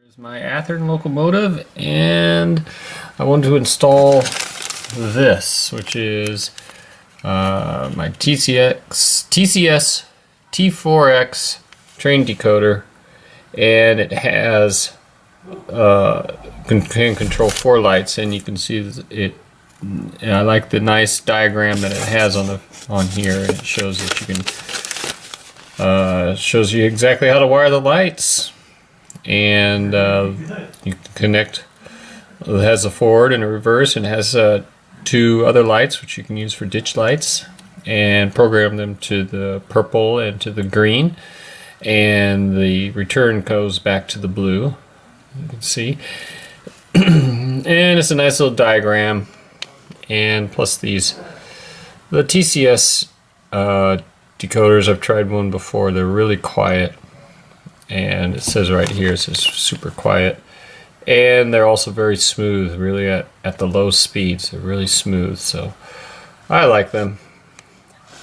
Here's my Athearn locomotive, and I wanted to install this, which is my TCS T4X train decoder, and it has can control 4 lights, and you can see it. And I like the nice diagram that it has on here, and it shows that you can shows you exactly how to wire the lights, and you can connect. It has a forward and a reverse, and it has 2 other lights which you can use for ditch lights, and program them to the purple and to the green, and the return goes back to the blue, you can see. And it's a nice little diagram, and plus the TCS decoders, I've tried one before. They're really quiet, and it says right here, it says super quiet, and they're also very smooth, really at the low speeds. They're really smooth, so I like them,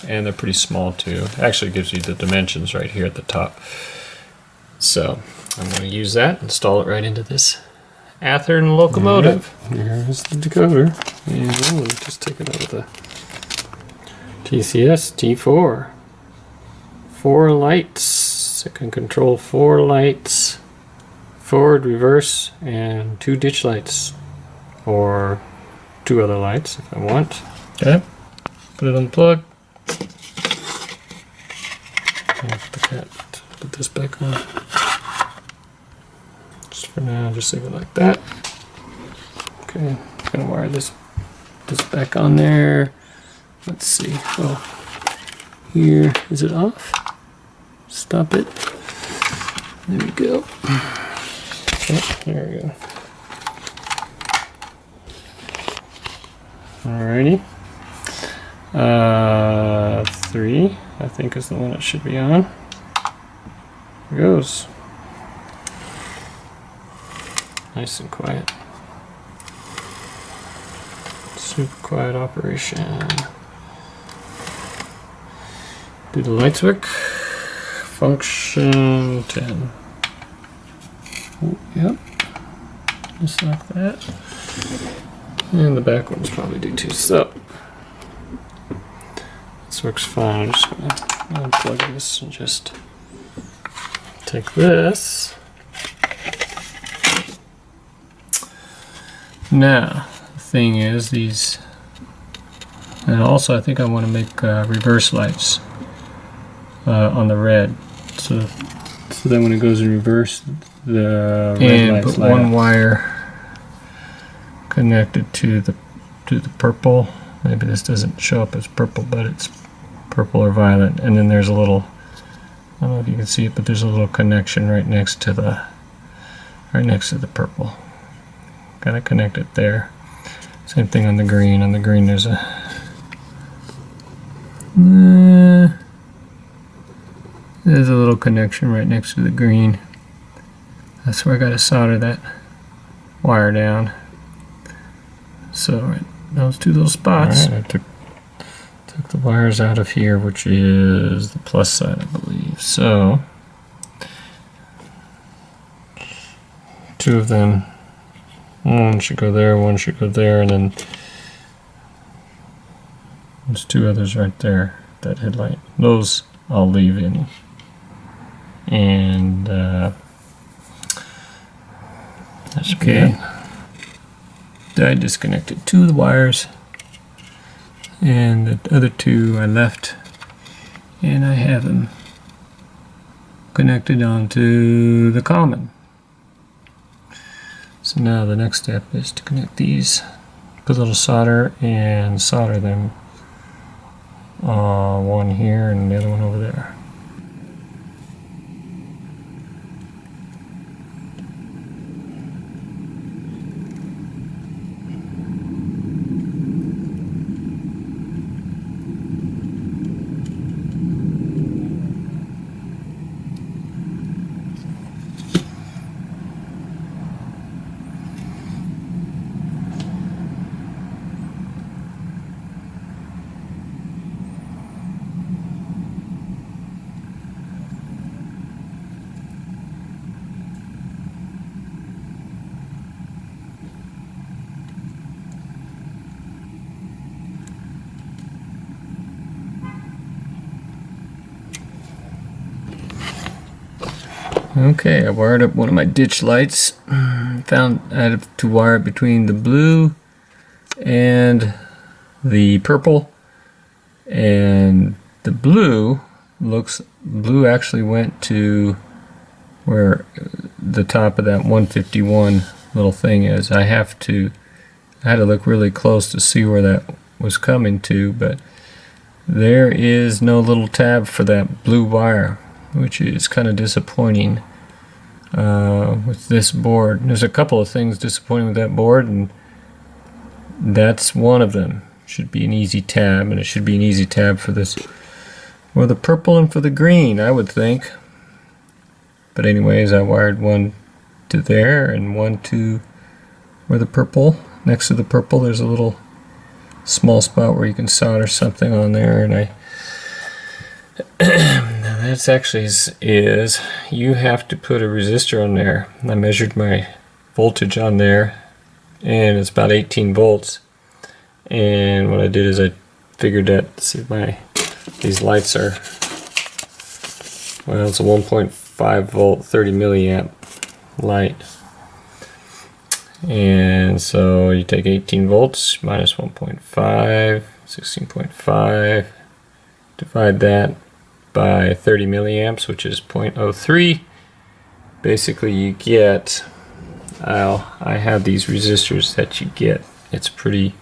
and they're pretty small too. Actually, it gives you the dimensions right here at the top. So I'm going to use that, install it right into this Athearn locomotive. Right, here's the decoder, and we'll just take it out of the TCS T4. 4 lights. It can control 4 lights, forward, reverse, and 2 ditch lights, or 2 other lights if I want. Okay, put it on the plug. Put this back on. Just for now, just leave it like that. Okay, I'm gonna wire this back on there. Let's see. Oh, here is it off? Stop it. There we go. Okay, there we go. Alrighty. 3, I think, is the one it should be on. Here goes. Nice and quiet. Super quiet operation. Do the lights work? Function 10. Oh, yep. Just like that. And the back ones probably do too. So this works fine. I'm just gonna unplug this and just take this. Now, the thing is, these, and also I think I want to make reverse lights on the red, so then when it goes in reverse, the red lights put light one up. wire connected to the purple. Maybe this doesn't show up as purple, but it's purple or violet. And then there's a little, I don't know if you can see it, but there's a little connection right next to the purple. Gotta connect it there. Same thing on the green. On the green there's a little connection right next to the green. That's where I gotta solder that wire down. So right, those 2 little spots. Right, I took the wires out of here, which is the plus side, I believe. So 2 of them. One should go there, one should go there, and then there's 2 others right there, that headlight. Those I'll leave in. And that's okay. I disconnected 2 of the wires, and the other 2 I left, and I have them connected onto the common. So now the next step is to connect these, put a little solder, and solder them, one here and the other one over there. Okay, I wired up one of my ditch lights. Found I had to wire it between the blue and the purple, and the blue actually went to where the top of that 151 little thing is. I had to look really close to see where that was coming to, but there is no little tab for that blue wire, which is kind of disappointing with this board. There's a couple of things disappointing with that board, and that's one of them. Should be an easy tab, and it should be an easy tab for this, for the purple and for the green, I would think. But anyways, I wired one to there and one to where the purple, next to the purple, there's a little small spot where you can solder something on there, and that's actually is you have to put a resistor on there. I measured my voltage on there, and it's about 18 volts. And what I did is I figured that, see, these lights are, well, it's a 1.5 volt 30 milliamp light. And so you take 18 volts minus 1.5, 16.5, divide that by 30 milliamps, which is 0.03. Basically you get, I have these resistors that you get. It's pretty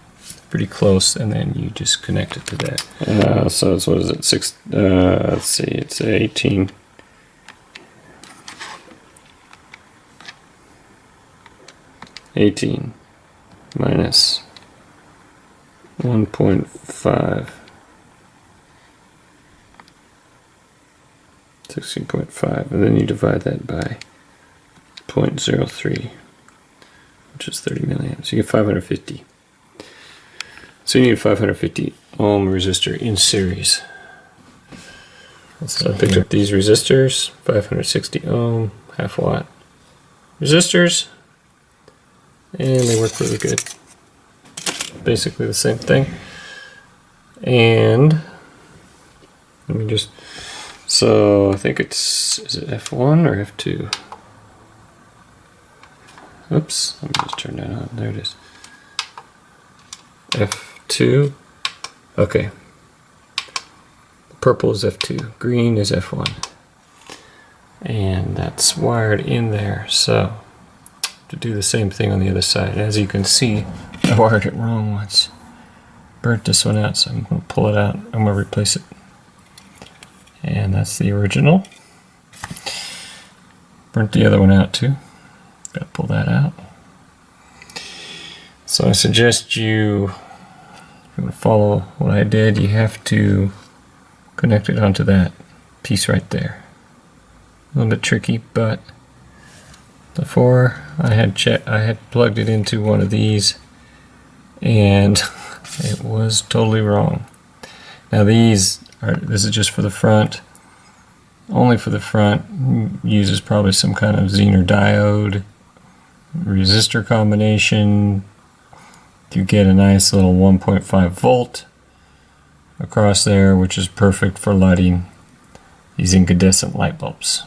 close, and then you just connect it to that. So it's, what is it, let's see, it's 18. Minus 1.5, 16.5, and then you divide that by 0.03, which is 30 milliamps. You get 550. So you need a 550 ohm resistor in series. So I picked up these resistors, 560 ohm, half watt resistors, and they work really good. Basically the same thing. And let me just, so I think it's, is it F1 or F2? Oops, let me just turn that on. There it is. F2. Okay. Purple is F2, green is F1. And that's wired in there. So to do the same thing on the other side. As you can see, I wired it wrong once. Burnt this one out, so I'm going to pull it out. I'm going to replace it. And that's the original. Burnt the other one out too. Got to pull that out. So I suggest you, if you want to follow what I did, you have to connect it onto that piece right there. A little bit tricky, but before I had plugged it into one of these, and it was totally wrong. Now this is just for the front, only for the front. Uses probably some kind of Zener diode resistor combination to get a nice little 1.5 volt across there, which is perfect for lighting these incandescent light bulbs.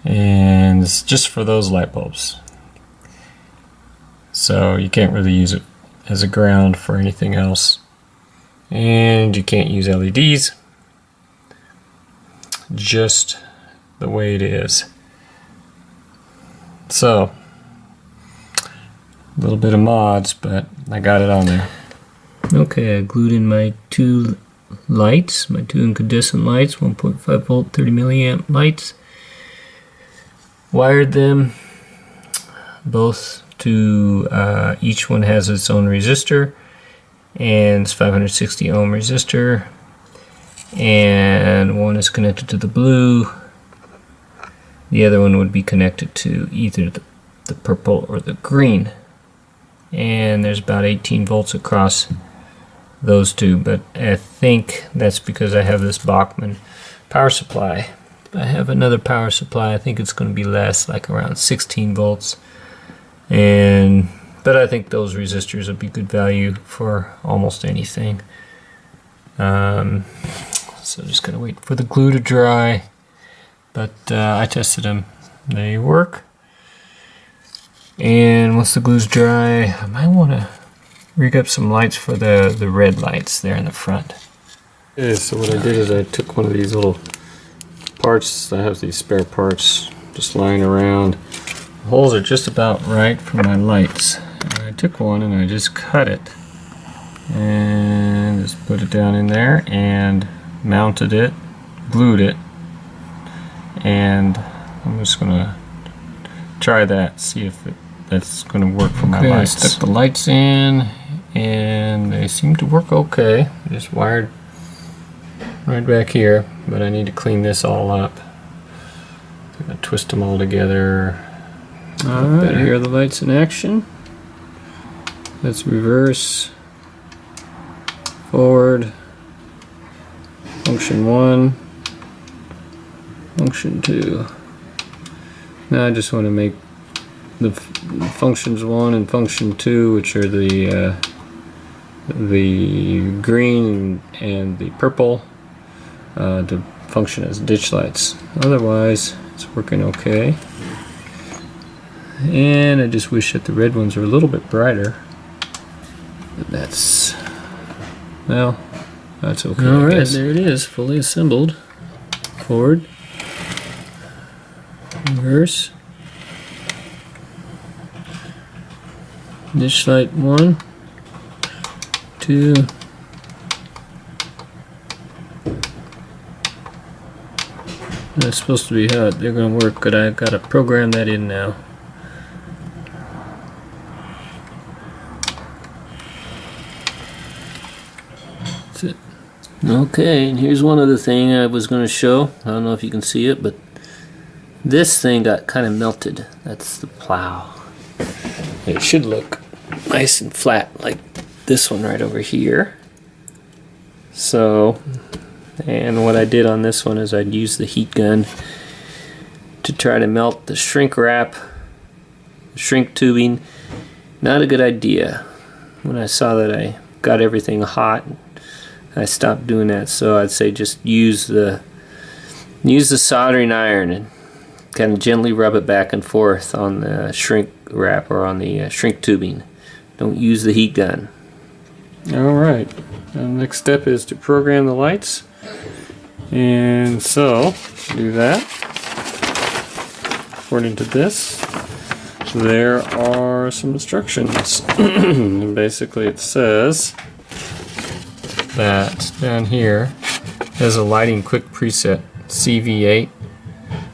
And it's just for those light bulbs. So you can't really use it as a ground for anything else. And you can't use LEDs. Just the way it is. So, a little bit of mods, but I got it on there. Okay, I glued in my two lights, my two incandescent lights, 1.5 volt, 30 milliamp lights. Wired them both to, each one has its own resistor, and it's 560 ohm resistor, and one is connected to the blue, the other one would be connected to either the purple or the green, and there's about 18 volts across those two, but I think that's because I have this Bachmann power supply. I have another power supply, I think it's going to be less, like around 16 volts, but I think those resistors would be good value for almost anything. So just gotta wait for the glue to dry, but I tested them. They work. And once the glue's dry, I might want to rig up some lights for the red lights there in the front. Okay, so what I did is I took one of these little parts. I have these spare parts just lying around. The holes are just about right for my lights. And I took one and I just cut it. And just put it down in there and mounted it, glued it. And I'm just going to try that, see if that's going to work for my lights. I stuck the lights in and they seem to work okay. Just wired right back here, but I need to clean this all up. I'm going to twist them all together. Alright, here are the lights in action. Let's reverse, forward, function 1, function 2. Now I just want to make the functions 1 and function 2, which are the green and the purple, to function as ditch lights. Otherwise, it's working okay. And I just wish that the red ones were a little bit brighter. But that's, well, that's okay. Alright, there it is, fully assembled. Forward, reverse, ditch light 1, 2, that's supposed to be how they're going to work, but I've got to program that in now. That's it. Okay, and here's one other thing I was going to show. I don't know if you can see it, but this thing got kind of melted. That's the plow. It should look nice and flat like this one right over here. So, and what I did on this one is I'd use the heat gun to try to melt the shrink wrap, shrink tubing. Not a good idea. When I saw that I got everything hot, I stopped doing that. So I'd say just use the soldering iron and kind of gently rub it back and forth on the shrink wrap or on the shrink tubing. Don't use the heat gun. Alright, the next step is to program the lights. And so, do that. According to this, there are some instructions. And basically it says that down here there's a lighting quick preset CV8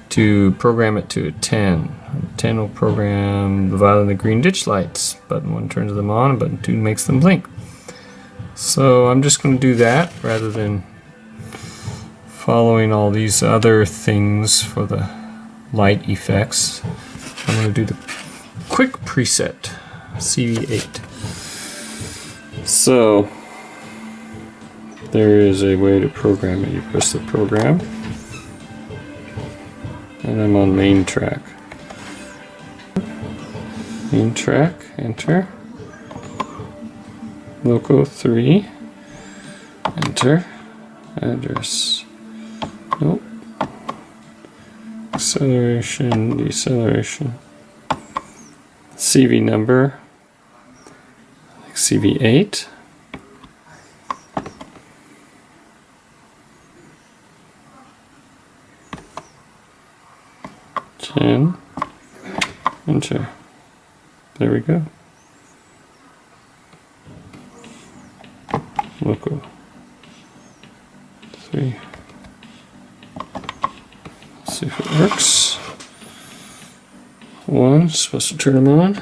to program it to a 10. 10 will program the violet and the green ditch lights. Button 1 turns them on and button 2 makes them blink. So I'm just going to do that rather than following all these other things for the light effects. I'm going to do the quick preset CV8. So there is a way to program it. You press the program and I'm on main track. Main track, enter. Loco 3, enter. Address, nope. Acceleration, deceleration. CV number, like CV8. Enter. There we go. Loco 3. Let's see if it works. 1, supposed to turn them on.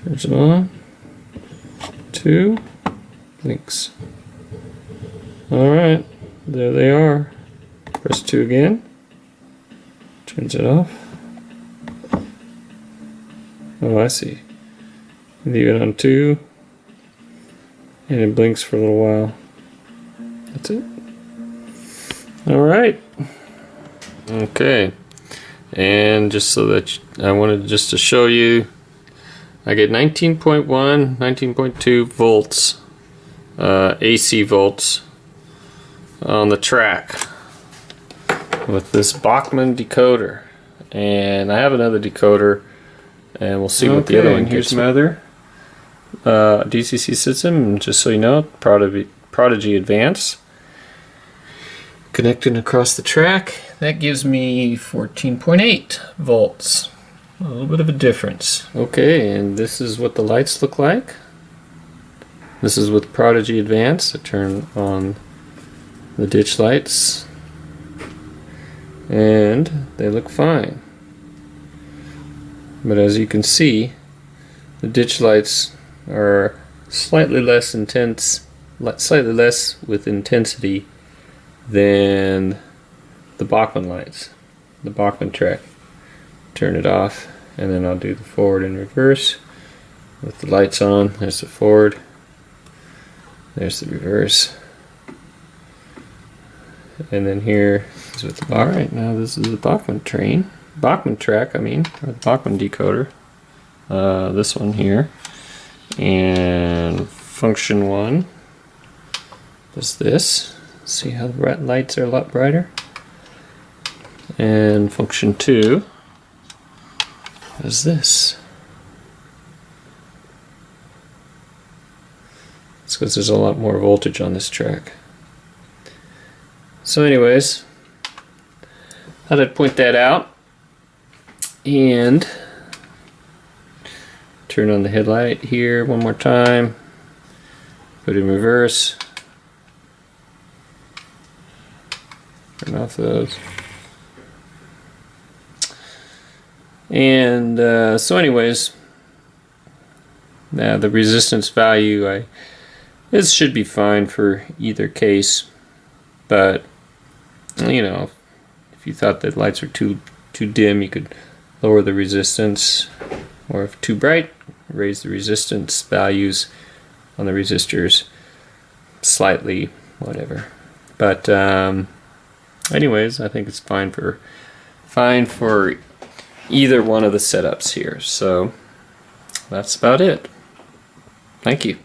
Turns them on. 2, blinks. Alright, there they are. Press 2 again. Turns it off. Oh, I see. Leave it on 2. And it blinks for a little while. That's it. Alright. Okay. And just so that I wanted just to show you, I get 19.1, 19.2 volts, AC volts on the track. with this Bachmann decoder. And I have another decoder, and we'll see what the other one here's gets. my other DCC system, just so you know, Prodigy Advance. Connecting across the track, that gives me 14.8 volts. A little bit of a difference. Okay, and this is what the lights look like. This is with Prodigy Advance. I turn on the ditch lights, and they look fine. But as you can see, the ditch lights are slightly less intense, slightly less with intensity than the Bachmann lights, the Bachmann track. Turn it off, and then I'll do the forward and reverse with the lights on. There's the forward, there's the reverse, and then here is with the Bachmann. Alright, now this is the Bachmann track, or the Bachmann decoder. This one here, and function 1 does this. See how the lights are a lot brighter. And function 2 is this. It's because there's a lot more voltage on this track. So anyways, thought I'd point that out. And turn on the headlight here one more time. Put it in reverse. Turn off those. And so anyways, now the resistance value, this should be fine for either case, but you know, if you thought that lights were too dim, you could lower the resistance, or if too bright, raise the resistance values on the resistors slightly, whatever. But anyways, I think it's fine for either one of the setups here. So that's about it. Thank you.